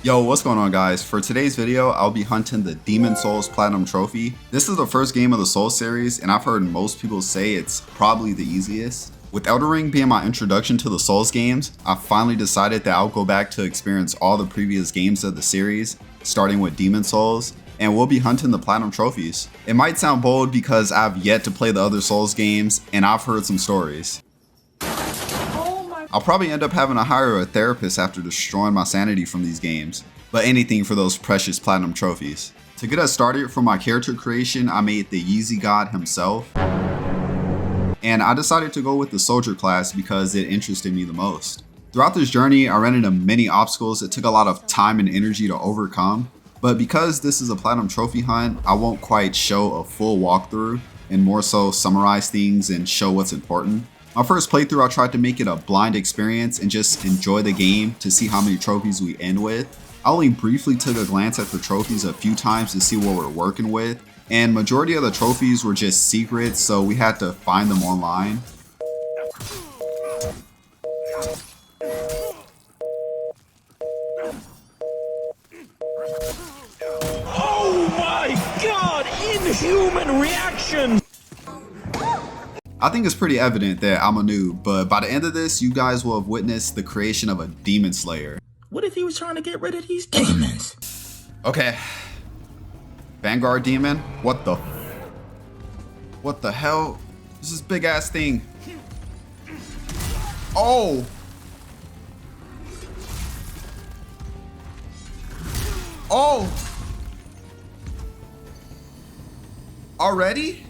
Yo, what's going on guys? For today's video, I'll be hunting the Demon Souls Platinum Trophy. This is the first game of the Souls series, and I've heard most people say it's probably the easiest. With Elden Ring being my introduction to the Souls games, I finally decided that I'll go back to experience all the previous games of the series, starting with Demon Souls, and we'll be hunting the Platinum Trophies. It might sound bold because I've yet to play the other Souls games, and I've heard some stories. I'll probably end up having to hire a therapist after destroying my sanity from these games, but anything for those precious platinum trophies. To get us started, for my character creation, I made the Yeezy God himself, and I decided to go with the soldier class because it interested me the most. Throughout this journey, I ran into many obstacles that took a lot of time and energy to overcome, but because this is a platinum trophy hunt, I won't quite show a full walkthrough and more so summarize things and show what's important. My first playthrough, I tried to make it a blind experience and just enjoy the game to see how many trophies we end with. I only briefly took a glance at the trophies a few times to see what we're working with, and majority of the trophies were just secrets, so we had to find them online. Oh my god! Inhuman reaction! I think it's pretty evident that I'm a noob, but by the end of this, you guys will have witnessed the creation of a demon slayer. What if he was trying to get rid of these demons? Okay. Vanguard demon? What the hell? This is big ass thing. Oh! Oh! Already?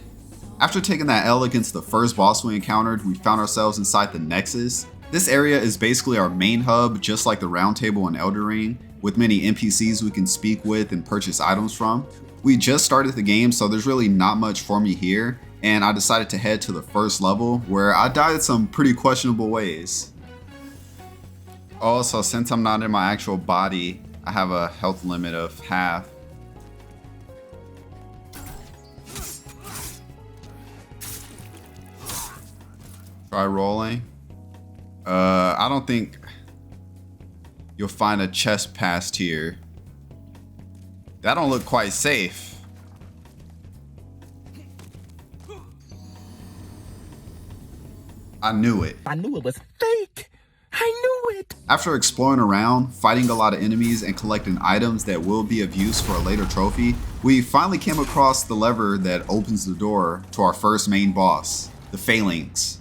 After taking that L against the first boss we encountered, we found ourselves inside the Nexus. This area is basically our main hub, just like the round table in Elden Ring, with many NPCs we can speak with and purchase items from. We just started the game, so there's really not much for me here, and I decided to head to the first level, where I died some pretty questionable ways. Also, since I'm not in my actual body, I have a health limit of half. Try rolling. I don't think you'll find a chest past here. That don't look quite safe. I knew it. I knew it was fake! I knew it! After exploring around, fighting a lot of enemies, and collecting items that will be of use for a later trophy, we finally came across the lever that opens the door to our first main boss, the Phalanx.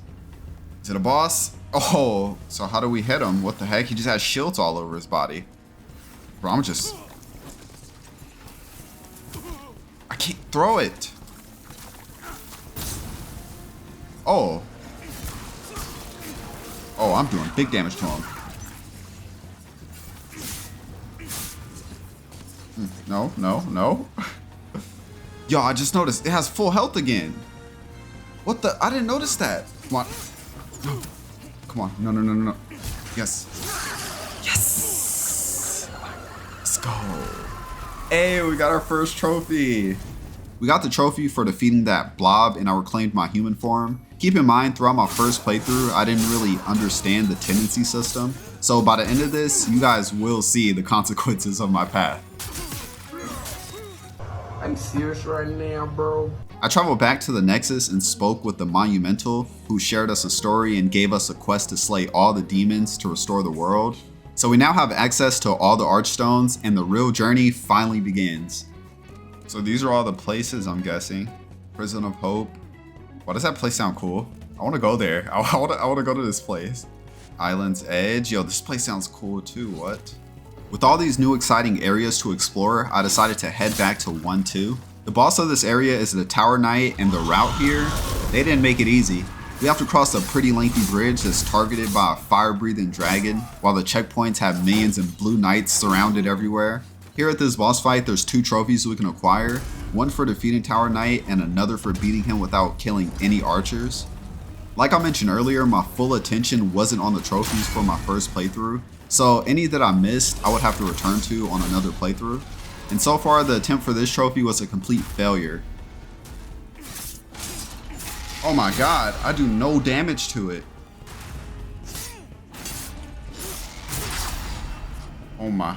Is it a boss? Oh, so how do we hit him? What the heck? He just has shields all over his body. Bro, I can't throw it. Oh. Oh, I'm doing big damage to him. No, no, no. Yo, I just noticed it has full health again. What the? I didn't notice that. Come on. No. Come on. No, no, no, no, no. Yes. Yes. Let's go. Hey, we got our first trophy. We got the trophy for defeating that blob, and I reclaimed my human form. Keep in mind, throughout my first playthrough, I didn't really understand the tendency system. So by the end of this, you guys will see the consequences of my path. I'm serious right now, bro. I traveled back to the Nexus and spoke with the Monumental, who shared us a story and gave us a quest to slay all the demons to restore the world. So we now have access to all the Archstones, and the real journey finally begins. So these are all the places, I'm guessing. Prison of Hope. Why does that place sound cool? I want to go there. I want to go to this place. Island's Edge. Yo, this place sounds cool too. What? With all these new exciting areas to explore, I decided to head back to 1-2. The boss of this area is the Tower Knight, and the route here, they didn't make it easy. We have to cross a pretty lengthy bridge that's targeted by a fire-breathing dragon, while the checkpoints have minions and blue knights surrounded everywhere. Here at this boss fight, there's 2 trophies we can acquire, one for defeating Tower Knight and another for beating him without killing any archers. Like I mentioned earlier, my full attention wasn't on the trophies for my first playthrough, so any that I missed, I would have to return to on another playthrough. And so far, the attempt for this trophy was a complete failure. Oh my god, I do no damage to it. Oh my.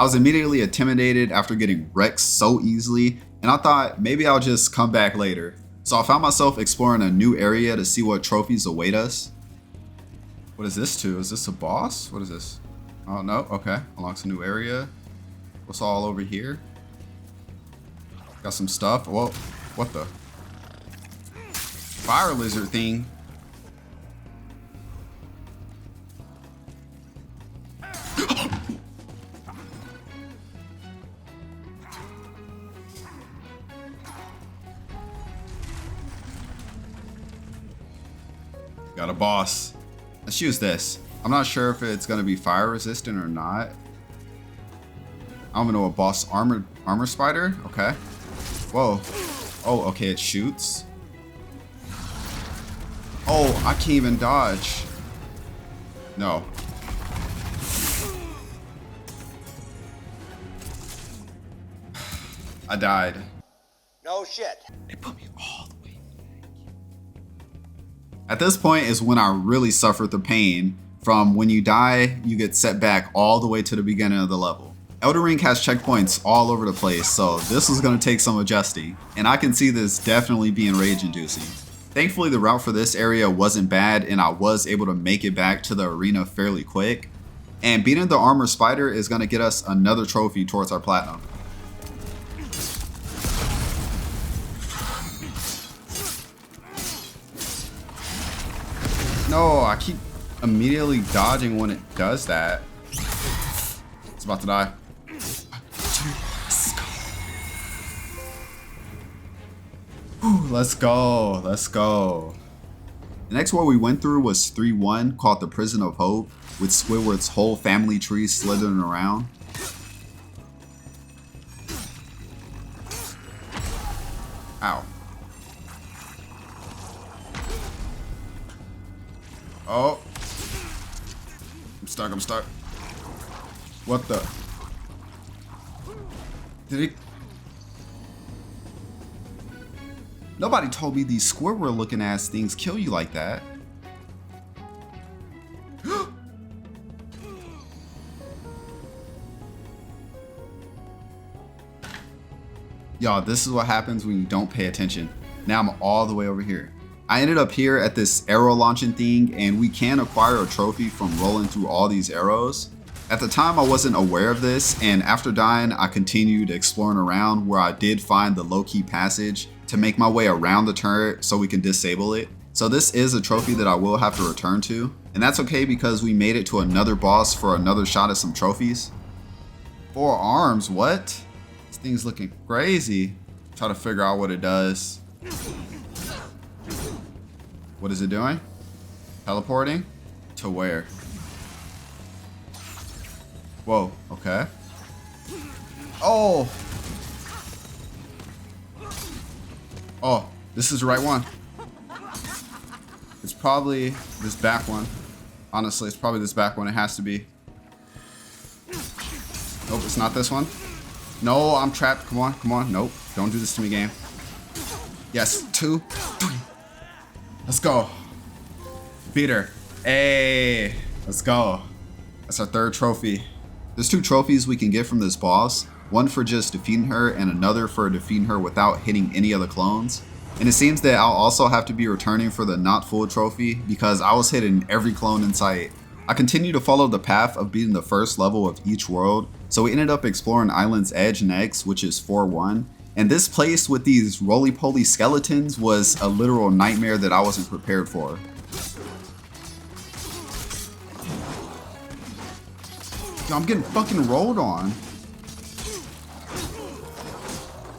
I was immediately intimidated after getting wrecked so easily, and I thought maybe I'll just come back later. So I found myself exploring a new area to see what trophies await us. What is this to? Is this a boss? What is this? Oh no, okay. Unlocks a new area. What's all over here? Got some stuff. Whoa, what the? Fire lizard thing. Got a boss. Let's use this. I'm not sure if it's gonna be fire resistant or not. I don't even know a boss armor spider. Okay. Whoa. Oh, okay, it shoots. Oh, I can't even dodge. No. I died. No shit. It put me all the way back. At this point is when I really suffered the pain from when you die, you get set back all the way to the beginning of the level. Elden Ring has checkpoints all over the place, so this was going to take some adjusting, and I can see this definitely being rage-inducing. Thankfully, the route for this area wasn't bad, and I was able to make it back to the arena fairly quick. And beating the armor spider is going to get us another trophy towards our platinum. No, I keep immediately dodging when it does that. It's about to die. Let's go. Let's go. The next one we went through was 3-1, called the Prison of Hope, with Squidward's whole family tree slithering around. Ow. Oh. I'm stuck. What the? Did he? Nobody told me these Squidward looking ass things kill you like that. Y'all, this is what happens when you don't pay attention. Now I'm all the way over here. I ended up here at this arrow launching thing, and we can acquire a trophy from rolling through all these arrows. At the time I wasn't aware of this, and after dying I continued exploring around where I did find the low-key passage to make my way around the turret so we can disable it. So this is a trophy that I will have to return to, and that's okay because we made it to another boss for another shot at some trophies. 4 arms, what? This thing's looking crazy. Try to figure out what it does. What is it doing? Teleporting? To where? Whoa, okay. Oh! Oh, this is the right one. It's probably this back one. Honestly, it's probably this back one. It has to be. Nope, it's not this one. No, I'm trapped. Come on, come on. Nope, don't do this to me, game. Yes, 2, 3. Let's go. Beat her. Hey, let's go. That's our 3rd trophy. There's 2 trophies we can get from this boss. One for just defeating her and another for defeating her without hitting any of the clones. And it seems that I'll also have to be returning for the not full trophy because I was hitting every clone in sight. I continued to follow the path of beating the first level of each world, so we ended up exploring Island's Edge next, which is 4-1. And this place with these roly-poly skeletons was a literal nightmare that I wasn't prepared for. Yo, I'm getting fucking rolled on.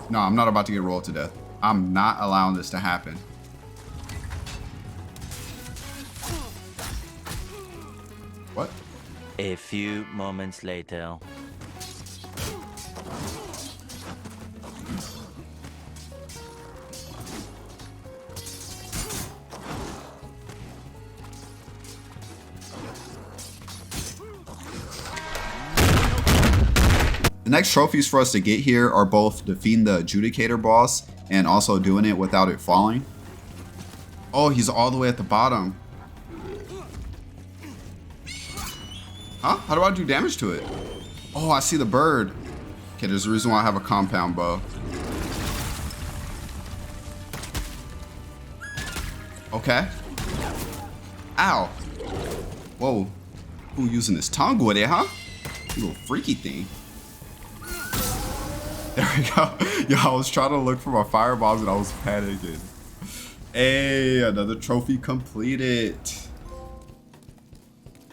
No, I'm not about to get rolled to death. I'm not allowing this to happen. What? A few moments later. The next trophies for us to get here are both defeating the Adjudicator boss and also doing it without it falling. Oh, he's all the way at the bottom. Huh? How do I do damage to it? Oh, I see the bird. Okay, there's a reason why I have a compound bow. Okay. Ow. Whoa. Who using his tongue with it, huh? You little freaky thing. There we go. Yo, I was trying to look for my firebombs and I was panicking. Hey, another trophy completed.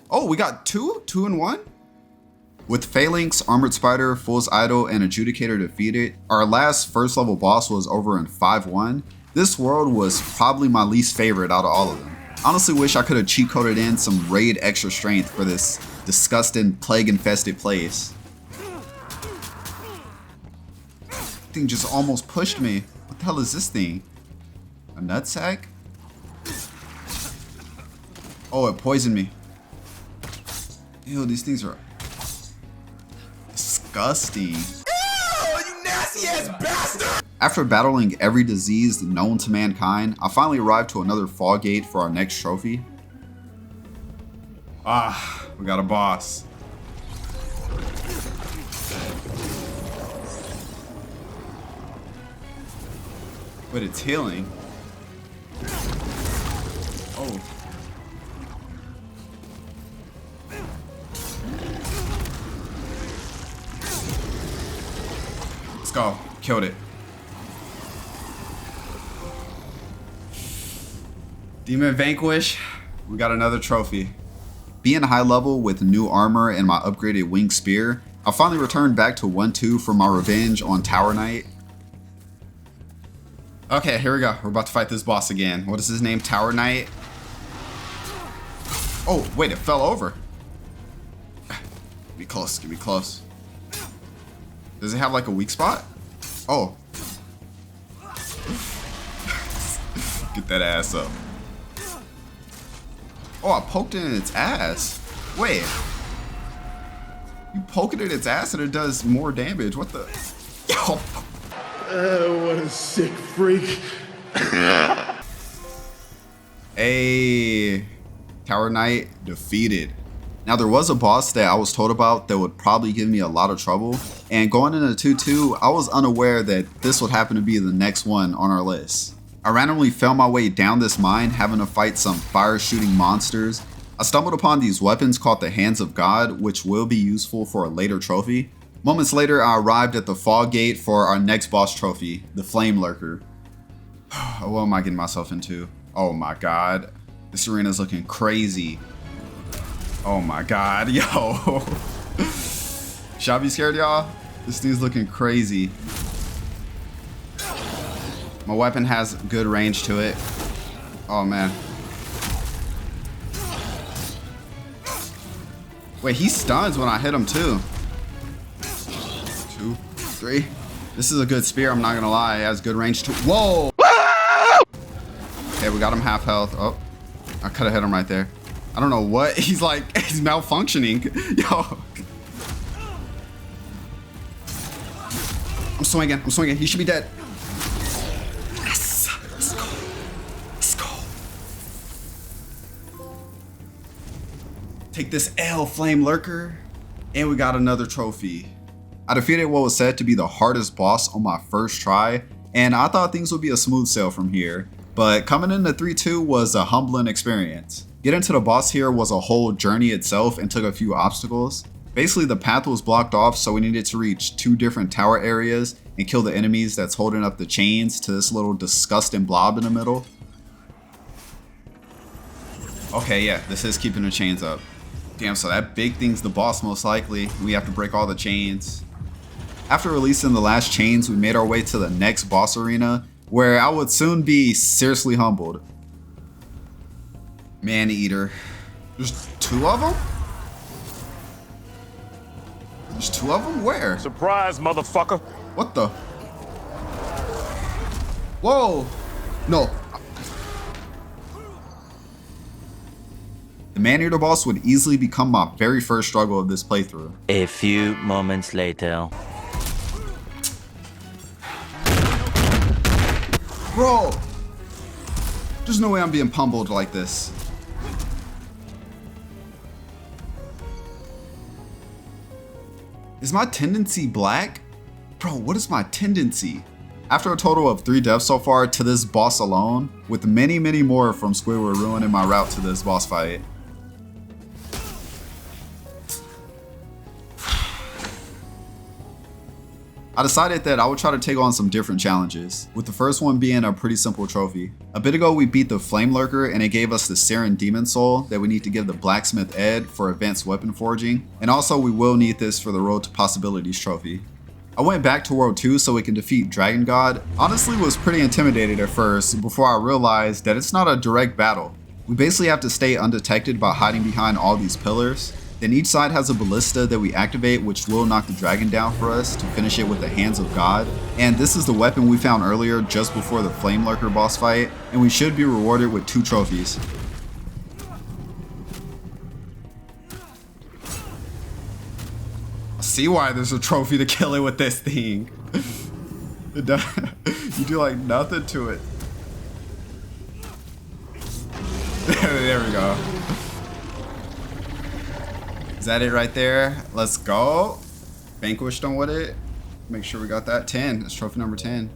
Oh, we got two in one? With Phalanx, Armored Spider, Fool's Idol, and Adjudicator defeated, our last first level boss was over in 5-1. This world was probably my least favorite out of all of them. Honestly wish I could have cheat coded in some raid extra strength for this disgusting plague infested place. Thing just almost pushed me. What the hell is this thing? A nutsack? Oh, it poisoned me. Ew, these things are disgusting. Ew, you nasty ass bastard! After battling every disease known to mankind, I finally arrived to another fall gate for our next trophy. Ah, we got a boss. But it's healing. Oh. Let's go. Killed it. Demon Vanquish. We got another trophy. Being high level with new armor and my upgraded winged spear, I finally returned back to 1-2 for my revenge on Tower Knight. Okay, here we go. We're about to fight this boss again. What is his name? Tower Knight? Oh, wait, it fell over. Be close, get me close. Does it have like a weak spot? Oh. Get that ass up. Oh, I poked it in its ass. Wait. You poke it in its ass and it does more damage. What the? Yo. What a sick freak. Hey. Tower Knight defeated. Now there was a boss that I was told about that would probably give me a lot of trouble. And going into 2-2, I was unaware that this would happen to be the next one on our list. I randomly found my way down this mine having to fight some fire shooting monsters. I stumbled upon these weapons called the Hands of God, which will be useful for a later trophy. Moments later, I arrived at the Fog Gate for our next boss trophy, the Flame Lurker. What am I getting myself into? Oh my god. This arena's looking crazy. Oh my god, yo. Should I be scared, y'all? This thing's looking crazy. My weapon has good range to it. Oh man. Wait, he stuns when I hit him too. 2, 3. This is a good spear, I'm not gonna lie. It has good range too. Whoa! Okay, we got him half health. Oh, I could have hit him right there. I don't know what. He's like, he's malfunctioning. Yo. I'm swinging. He should be dead. Yes. Let's go. Let's go. Take this L, Flame Lurker. And we got another trophy. I defeated what was said to be the hardest boss on my first try. And I thought things would be a smooth sail from here. But coming into 3-2 was a humbling experience. Getting to the boss here was a whole journey itself and took a few obstacles. Basically, the path was blocked off, so we needed to reach 2 different tower areas and kill the enemies that's holding up the chains to this little disgusting blob in the middle. Okay, yeah, this is keeping the chains up. Damn, so that big thing's the boss most likely. We have to break all the chains. After releasing the last chains, we made our way to the next boss arena, where I would soon be seriously humbled. Man-eater. There's 2 of them? There's 2 of them? Where? Surprise, motherfucker. What the? Whoa! No. The Man-eater boss would easily become my very first struggle of this playthrough. A few moments later. Bro! There's no way I'm being pummeled like this. Is my tendency black? Bro, what is my tendency? After a total of 3 deaths so far to this boss alone, with many more from Squidward ruining my route to this boss fight. I decided that I would try to take on some different challenges, with the first one being a pretty simple trophy. A bit ago we beat the Flame Lurker and it gave us the Saren Demon Soul that we need to give the Blacksmith Ed for advanced weapon forging, and also we will need this for the Road to Possibilities trophy. I went back to World 2 so we can defeat Dragon God. Honestly was pretty intimidated at first before I realized that it's not a direct battle. We basically have to stay undetected by hiding behind all these pillars. Then each side has a ballista that we activate, which will knock the dragon down for us to finish it with the Hands of God. And this is the weapon we found earlier just before the Flame Lurker boss fight, and we should be rewarded with 2 trophies. I see why there's a trophy to kill it with this thing. You do like nothing to it. There we go. Is that it right there? Let's go. Vanquished them with it. Make sure we got that. 10. That's trophy number 10.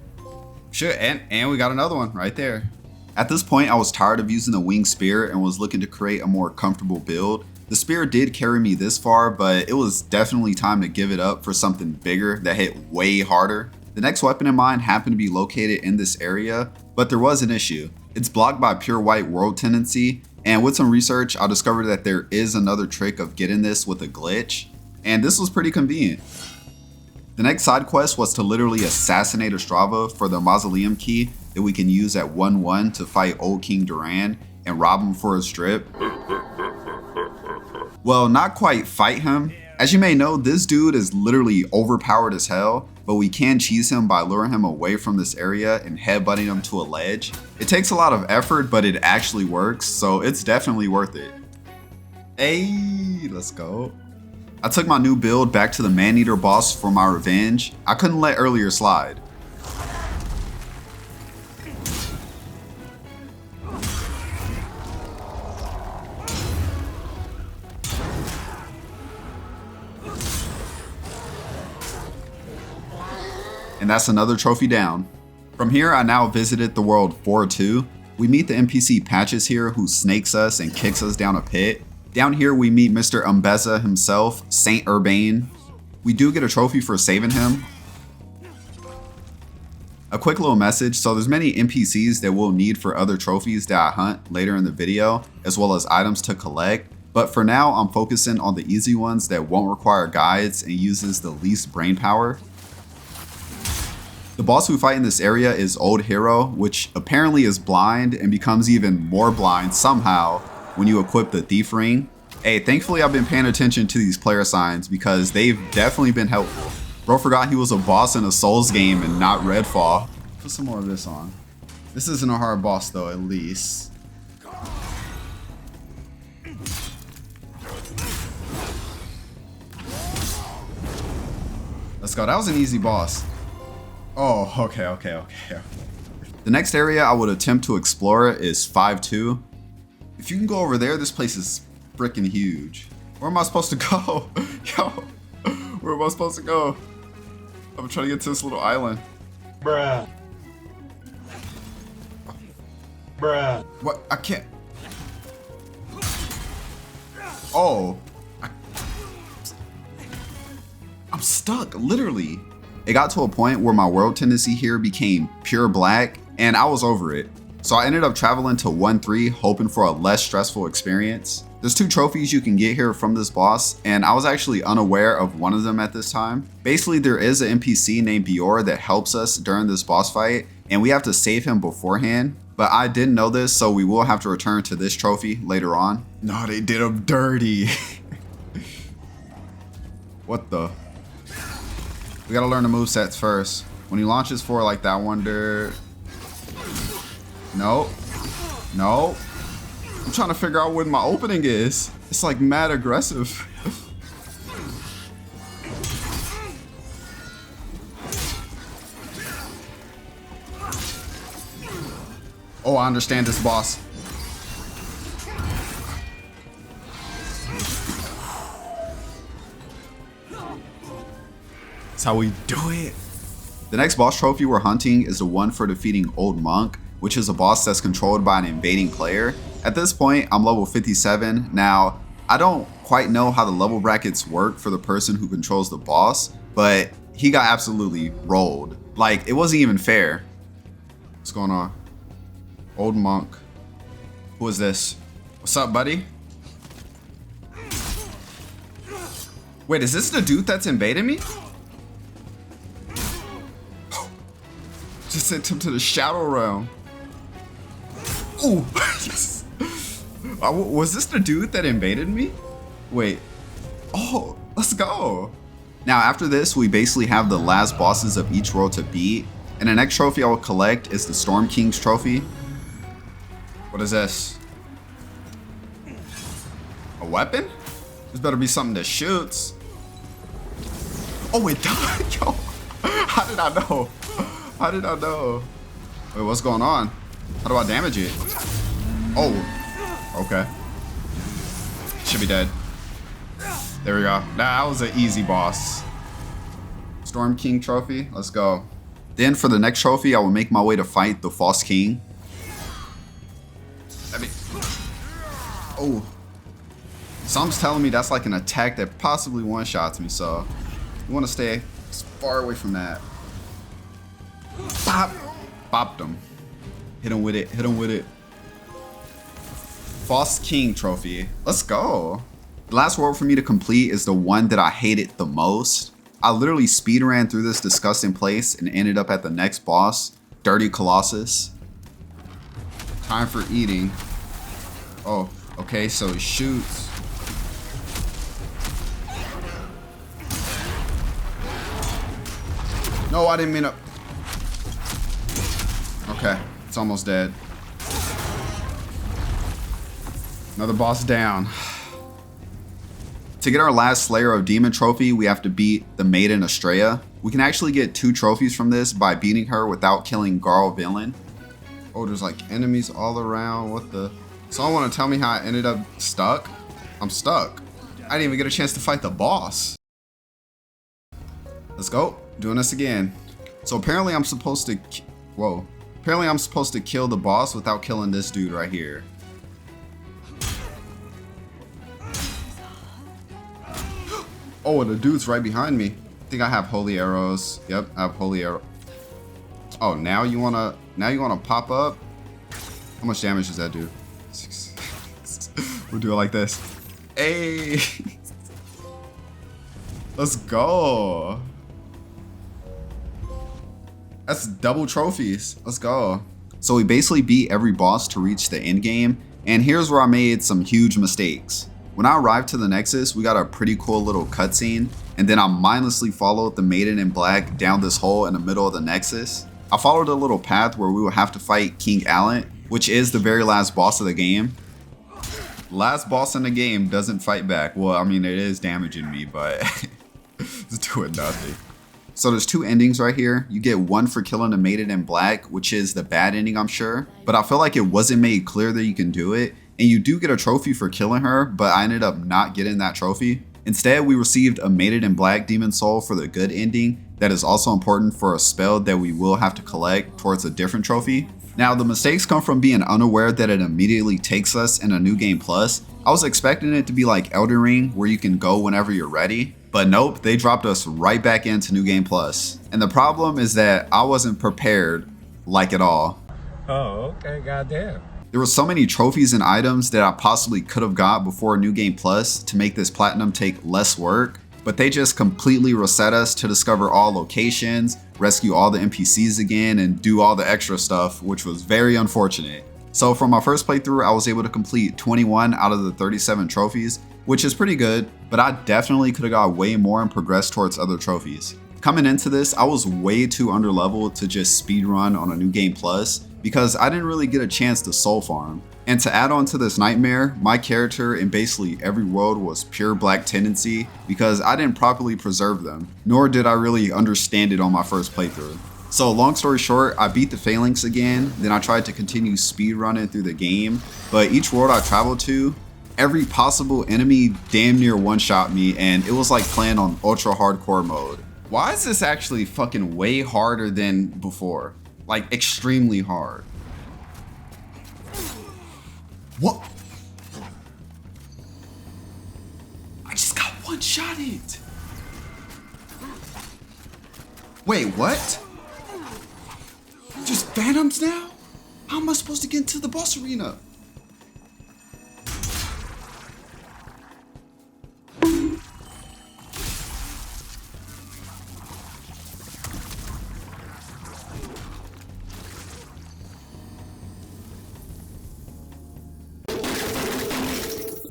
Shit, and we got another one right there. At this point, I was tired of using the winged spear and was looking to create a more comfortable build. The spear did carry me this far, but it was definitely time to give it up for something bigger that hit way harder. The next weapon in mind happened to be located in this area, but there was an issue. It's blocked by pure white world tendency, and with some research, I discovered that there is another trick of getting this with a glitch, and this was pretty convenient. The next side quest was to literally assassinate Ostrava for the mausoleum key that we can use at 1-1 to fight Old King Duran and rob him for his strip. Well, not quite fight him. As you may know, this dude is literally overpowered as hell, but we can cheese him by luring him away from this area and headbutting him to a ledge. It takes a lot of effort, but it actually works, so it's definitely worth it. Hey, let's go. I took my new build back to the Maneater boss for my revenge. I couldn't let earlier slide. And that's another trophy down. From here, I now visited the world 4-2. We meet the NPC Patches here, who snakes us and kicks us down a pit. Down here, we meet Mr. Umbeza himself, Saint Urbane. We do get a trophy for saving him. A quick little message, so there's many NPCs that we'll need for other trophies that I hunt later in the video, as well as items to collect. But for now, I'm focusing on the easy ones that won't require guides and uses the least brain power. The boss we fight in this area is Old Hero, which apparently is blind and becomes even more blind somehow when you equip the Thief Ring. Hey, thankfully I've been paying attention to these player signs because they've definitely been helpful. Bro forgot he was a boss in a Souls game and not Redfall. Put some more of this on. This isn't a hard boss though, at least. Let's go, that was an easy boss. Oh, okay. The next area I would attempt to explore is 5-2. If you can go over there, this place is freaking huge. Where am I supposed to go? Yo, where am I supposed to go? I'm trying to get to this little island. Bruh. What? I can't. Oh. I'm stuck, literally. It got to a point where my world tendency here became pure black, and I was over it. So I ended up traveling to 1-3, hoping for a less stressful experience. There's 2 trophies you can get here from this boss, and I was actually unaware of one of them at this time. Basically, there is an NPC named Bior that helps us during this boss fight, and we have to save him beforehand. But I didn't know this, so we will have to return to this trophy later on. No, they did him dirty. What the? We gotta learn the movesets first. When he launches for like that wonder. No. I'm trying to figure out what my opening is. It's like mad aggressive. Oh, I understand this boss. That's how we do it. The next boss trophy we're hunting is the one for defeating Old Monk, which is a boss that's controlled by an invading player. At this point, I'm level 57. Now, I don't quite know how the level brackets work for the person who controls the boss, but he got absolutely rolled. Like, it wasn't even fair. What's going on? Old Monk. Who is this? What's up, buddy? Wait, is this the dude that's invaded me? Just sent him to the Shadow Realm. Ooh, yes. Was this the dude that invaded me? Wait. Oh, let's go. Now, after this, we basically have the last bosses of each world to beat. And the next trophy I will collect is the Storm King's trophy. What is this? A weapon? This better be something that shoots. Oh, it died. Yo, how did I know? How did I know? Wait, what's going on? How do I damage it? Oh, okay. Should be dead. There we go. That was an easy boss. Storm King trophy. Let's go. Then for the next trophy, I will make my way to fight the False King. Oh. Something's telling me that's like an attack that possibly one-shots me, so you want to stay as far away from that. Bop! Bopped him. Hit him with it. Hit him with it. False King trophy. Let's go. The last world for me to complete is the one that I hated the most. I literally speed ran through this disgusting place and ended up at the next boss, Dirty Colossus. Time for eating. Oh, okay, so he shoots. No, I didn't mean to. Okay, it's almost dead. Another boss down. To get our last Slayer of Demon trophy, we have to beat the Maiden Estrella. We can actually get 2 trophies from this by beating her without killing Garl Villain. Oh, there's like enemies all around. What the? Someone want to tell me how I ended up stuck? I'm stuck. I didn't even get a chance to fight the boss. Let's go. Doing this again. So apparently I'm supposed to... Whoa. Apparently I'm supposed to kill the boss without killing this dude right here. Oh, the dude's right behind me. I think I have holy arrows. Yep, I have holy arrow. Oh, now you wanna pop up? How much damage does that do? 6. We'll do it like this. Hey! Let's go. That's double trophies. Let's go. So we basically beat every boss to reach the end game, and here's where I made some huge mistakes. When I arrived to the Nexus, we got a pretty cool little cutscene, and then I mindlessly followed the Maiden in Black down this hole in the middle of the Nexus. I followed a little path where we would have to fight King Allen, which is the very last boss of the game. Last boss in the game doesn't fight back. Well, I mean, it is damaging me, but it's doing nothing. So there's 2 endings right here. You get one for killing the Maiden in Black, which is the bad ending, I'm sure. But I feel like it wasn't made clear that you can do it. And you do get a trophy for killing her, but I ended up not getting that trophy. Instead, we received a Maiden in Black Demon Soul for the good ending that is also important for a spell that we will have to collect towards a different trophy. Now, the mistakes come from being unaware that it immediately takes us in a New Game Plus. I was expecting it to be like Elden Ring, where you can go whenever you're ready. But nope, they dropped us right back into New Game Plus. And the problem is that I wasn't prepared, like at all. Oh, okay, goddamn. There were so many trophies and items that I possibly could have got before New Game Plus to make this platinum take less work, but they just completely reset us to discover all locations, rescue all the NPCs again, and do all the extra stuff, which was very unfortunate. So for my first playthrough, I was able to complete 21 out of the 37 trophies, which is pretty good, but I definitely could have got way more and progressed towards other trophies. Coming into this, I was way too underleveled to just speedrun on a New Game Plus because I didn't really get a chance to soul farm. And to add on to this nightmare, my character in basically every world was pure black tendency because I didn't properly preserve them, nor did I really understand it on my first playthrough. So long story short, I beat the Phalanx again, then I tried to continue speedrunning through the game, but each world I traveled to, every possible enemy damn near one-shot me, and it was like playing on ultra hardcore mode. Why is this actually fucking way harder than before? Like, extremely hard. What? I just got one-shotted. Wait, what? Just phantoms now? How am I supposed to get into the boss arena?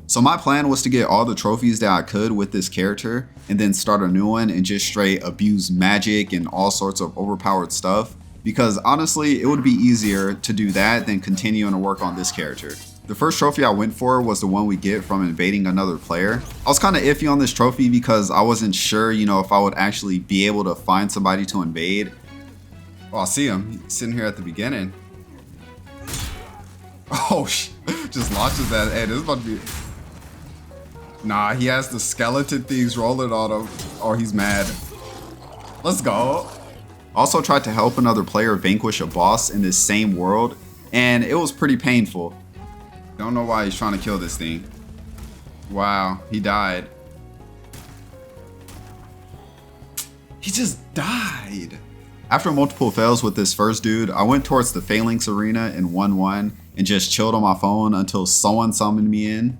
So my plan was to get all the trophies that I could with this character and then start a new one and just straight abuse magic and all sorts of overpowered stuff, because honestly it would be easier to do that than continuing to work on this character. The first trophy I went for was the one we get from invading another player. I was kind of iffy on this trophy because I wasn't sure, you know, if I would actually be able to find somebody to invade. Oh, I see him. He's sitting here at the beginning. Oh, just launches that. Hey, this is about to be... Nah, he has the skeleton things rolling on him. Oh, he's mad. Let's go. Also tried to help another player vanquish a boss in this same world, and it was pretty painful. Don't know why he's trying to kill this thing. Wow, he died. He just died. After multiple fails with this first dude, I went towards the Phalanx arena and 1-1 and just chilled on my phone until someone summoned me in.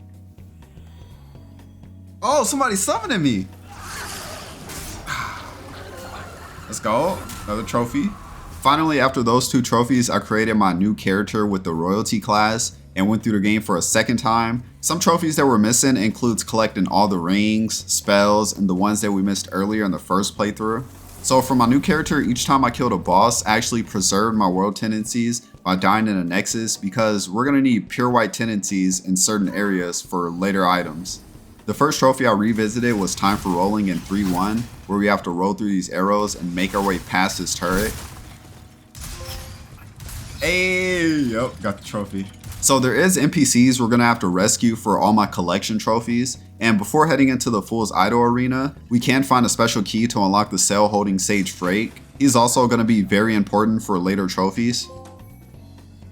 Oh, somebody's summoning me. Let's go. Another trophy. Finally, after those 2 trophies, I created my new character with the royalty class and went through the game for a second time. Some trophies that were missing includes collecting all the rings, spells, and the ones that we missed earlier in the first playthrough. So for my new character, each time I killed a boss, I actually preserved my world tendencies by dying in a nexus, because we're going to need pure white tendencies in certain areas for later items. The first trophy I revisited was Time for Rolling in 3-1, where we have to roll through these arrows and make our way past this turret. Hey, yep, got the trophy. So there is NPCs we're gonna have to rescue for all my collection trophies, and before heading into the Fool's Idol arena, we can find a special key to unlock the cell holding Sage Frake. He's also gonna be very important for later trophies.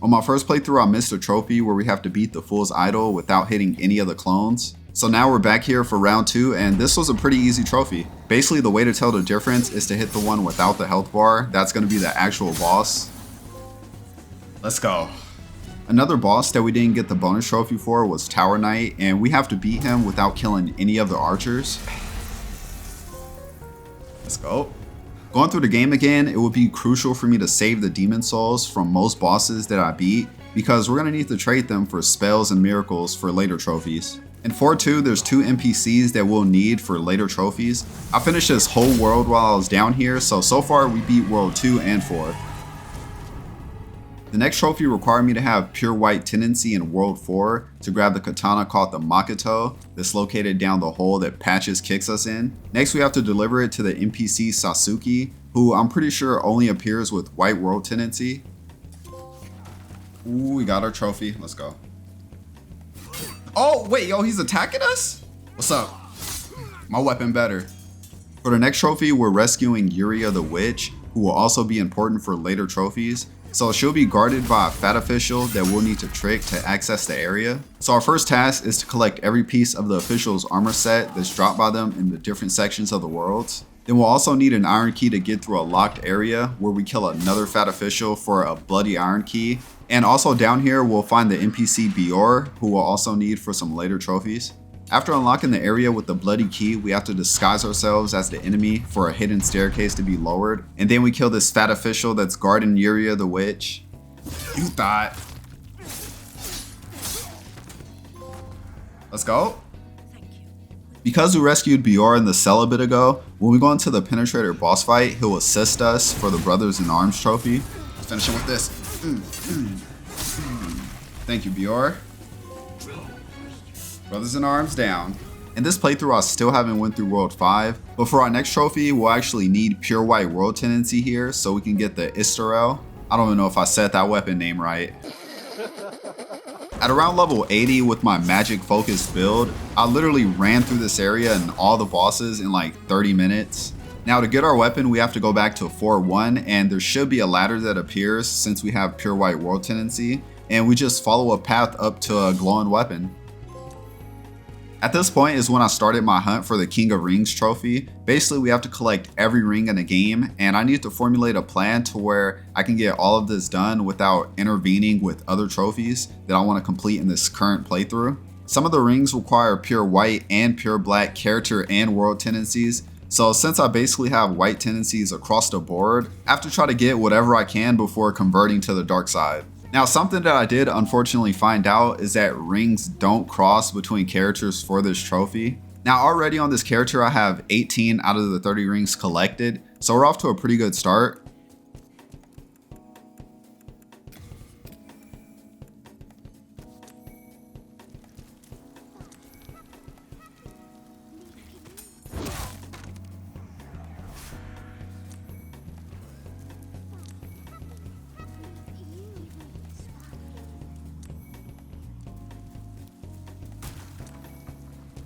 On my first playthrough, I missed a trophy where we have to beat the Fool's Idol without hitting any of the clones. So now we're back here for round 2, and this was a pretty easy trophy. Basically, the way to tell the difference is to hit the one without the health bar. That's going to be the actual boss. Let's go. Another boss that we didn't get the bonus trophy for was Tower Knight, and we have to beat him without killing any of the archers. Let's go. Going through the game again, it would be crucial for me to save the demon souls from most bosses that I beat, because we're going to need to trade them for spells and miracles for later trophies. In 4-2, there's 2 NPCs that we'll need for later trophies. I finished this whole world while I was down here, so far we beat World 2 and 4. The next trophy required me to have pure white tendency in World 4 to grab the katana called the Makoto that's located down the hole that Patches kicks us in. Next, we have to deliver it to the NPC Sasuke, who I'm pretty sure only appears with white world tendency. Ooh, we got our trophy. Let's go. Oh, wait, yo, he's attacking us? What's up? My weapon better. For the next trophy, we're rescuing Yuria the Witch, who will also be important for later trophies. So she'll be guarded by a fat official that we'll need to trick to access the area. So our first task is to collect every piece of the official's armor set that's dropped by them in the different sections of the worlds. Then we'll also need an iron key to get through a locked area where we kill another fat official for a bloody iron key. And also down here, we'll find the NPC Bior, who we'll also need for some later trophies. After unlocking the area with the bloody key, we have to disguise ourselves as the enemy for a hidden staircase to be lowered. And then we kill this fat official that's guarding Yuria the Witch. You thought. Let's go. Because we rescued Bior in the cell a bit ago, when we go into the Penetrator boss fight, he'll assist us for the Brothers in Arms trophy. Let's finish him with this. Thank you, Bior. Brothers in Arms down. In this playthrough, I still haven't went through World 5, but for our next trophy, we'll actually need pure white world tendency here so we can get the Istarel. I don't even know if I said that weapon name right. At around level 80 with my magic focused build, I literally ran through this area and all the bosses in like 30 minutes. Now to get our weapon, we have to go back to 4-1, and there should be a ladder that appears since we have pure white world tendency, and we just follow a path up to a glowing weapon. At this point is when I started my hunt for the King of Rings trophy. Basically, we have to collect every ring in the game, and I need to formulate a plan to where I can get all of this done without intervening with other trophies that I want to complete in this current playthrough. Some of the rings require pure white and pure black character and world tendencies, so since I basically have white tendencies across the board, I have to try to get whatever I can before converting to the dark side. Now, something that I did unfortunately find out is that rings don't cross between characters for this trophy. Now, already on this character, I have 18 out of the 30 rings collected, so we're off to a pretty good start.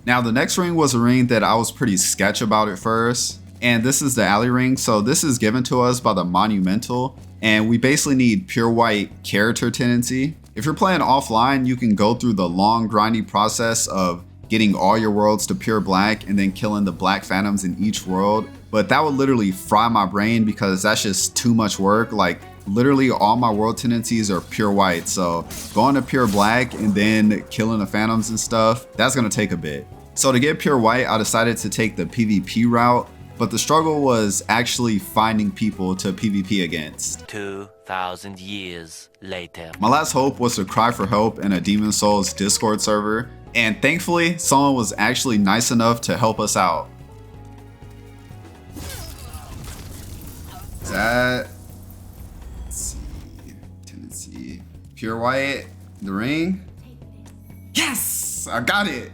Now the next ring was a ring that I was pretty sketch about at first, and this is the alley ring. So this is given to us by the monumental, and we basically need pure white character tendency. If you're playing offline, you can go through the long grindy process of getting all your worlds to pure black and then killing the black phantoms in each world, but that would literally fry my brain because that's just too much work. Like literally all my world tendencies are pure white, so going to pure black and then killing the phantoms and stuff, that's gonna take a bit. So to get pure white, I decided to take the PvP route, but the struggle was actually finding people to PvP against. 2,000 years later. My last hope was to cry for help in a Demon Souls Discord server, and thankfully someone was actually nice enough to help us out. Let's see, tendency, pure white, the ring. Yes, I got it.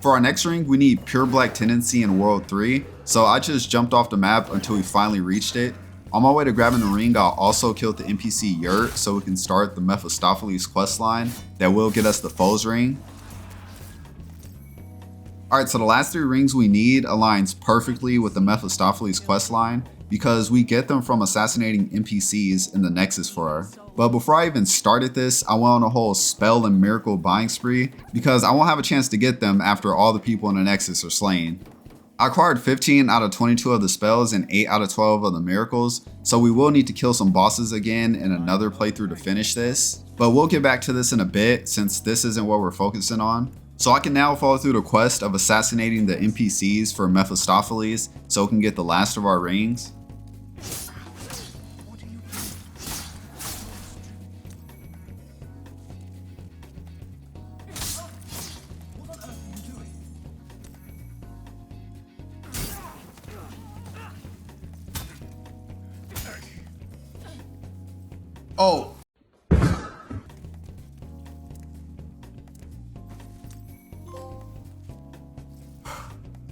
For our next ring, we need pure black tendency in World 3, so I just jumped off the map until we finally reached it. On my way to grabbing the ring, I also killed the NPC Yurt so we can start the Mephistopheles questline that will get us the Foes ring. Alright, so the last 3 rings we need aligns perfectly with the Mephistopheles questline because we get them from assassinating NPCs in the Nexus for her. But before I even started this, I went on a whole spell and miracle buying spree because I won't have a chance to get them after all the people in the Nexus are slain. I acquired 15 out of 22 of the spells and 8 out of 12 of the miracles, so we will need to kill some bosses again in another playthrough to finish this. But we'll get back to this in a bit since this isn't what we're focusing on. So I can now follow through the quest of assassinating the NPCs for Mephistopheles so we can get the last of our rings. Oh.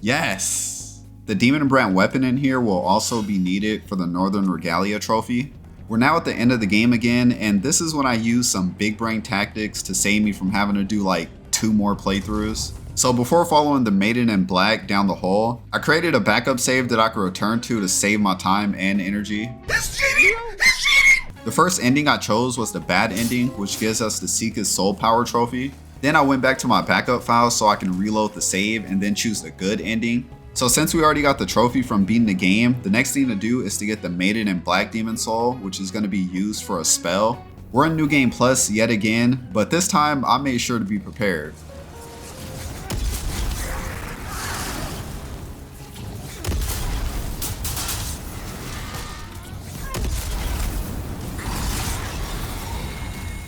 Yes. The Demon Brand weapon in here will also be needed for the Northern Regalia trophy. We're now at the end of the game again, and this is when I use some big brain tactics to save me from having to do like 2 more playthroughs. So before following the Maiden in Black down the hole, I created a backup save that I could return to save my time and energy. The first ending I chose was the bad ending, which gives us the Seeker's Soul Power trophy. Then I went back to my backup file so I can reload the save and then choose the good ending. So since we already got the trophy from beating the game, the next thing to do is to get the Maiden in Black Demon Soul, which is going to be used for a spell. We're in New Game Plus yet again, but this time I made sure to be prepared.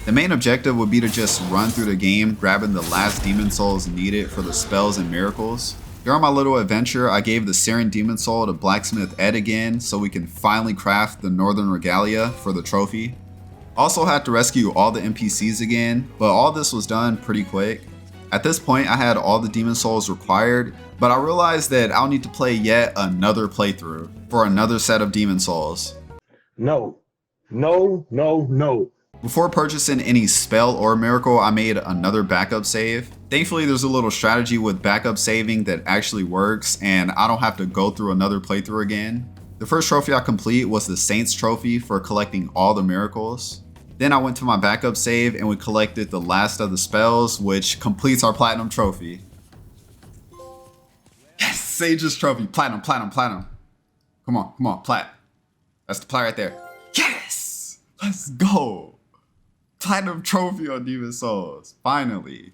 The main objective would be to just run through the game, grabbing the last Demon Souls needed for the spells and miracles. During my little adventure, I gave the Syrian Demon Soul to Blacksmith Ed again so we can finally craft the Northern Regalia for the trophy. Also had to rescue all the NPCs again, but all this was done pretty quick. At this point, I had all the Demon Souls required, but I realized that I'll need to play yet another playthrough for another set of Demon Souls. No. No, no, no. Before purchasing any spell or miracle, I made another backup save. Thankfully, there's a little strategy with backup saving that actually works, and I don't have to go through another playthrough again. The first trophy I complete was the Saints trophy for collecting all the miracles. Then I went to my backup save and we collected the last of the spells, which completes our platinum trophy. Yes, Sage's trophy, platinum, platinum, platinum. Come on, plat. That's the plat right there. Yes, let's go. Platinum trophy on Demon Souls, finally.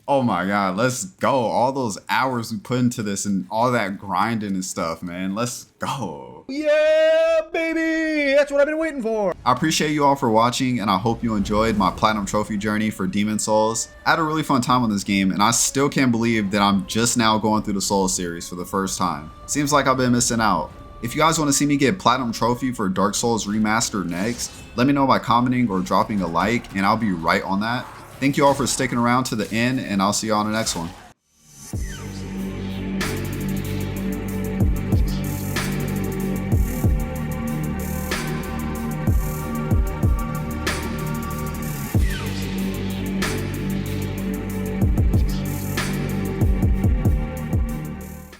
Oh my god, let's go. All those hours we put into this and all that grinding and stuff, man. Let's go. Yeah, baby! That's what I've been waiting for. I appreciate you all for watching, and I hope you enjoyed my platinum trophy journey for Demon Souls. I had a really fun time on this game, and I still can't believe that I'm just now going through the Souls series for the first time. Seems like I've been missing out. If you guys want to see me get platinum trophy for Dark Souls Remastered next, let me know by commenting or dropping a like, and I'll be right on that. Thank you all for sticking around to the end, and I'll see you on the next one.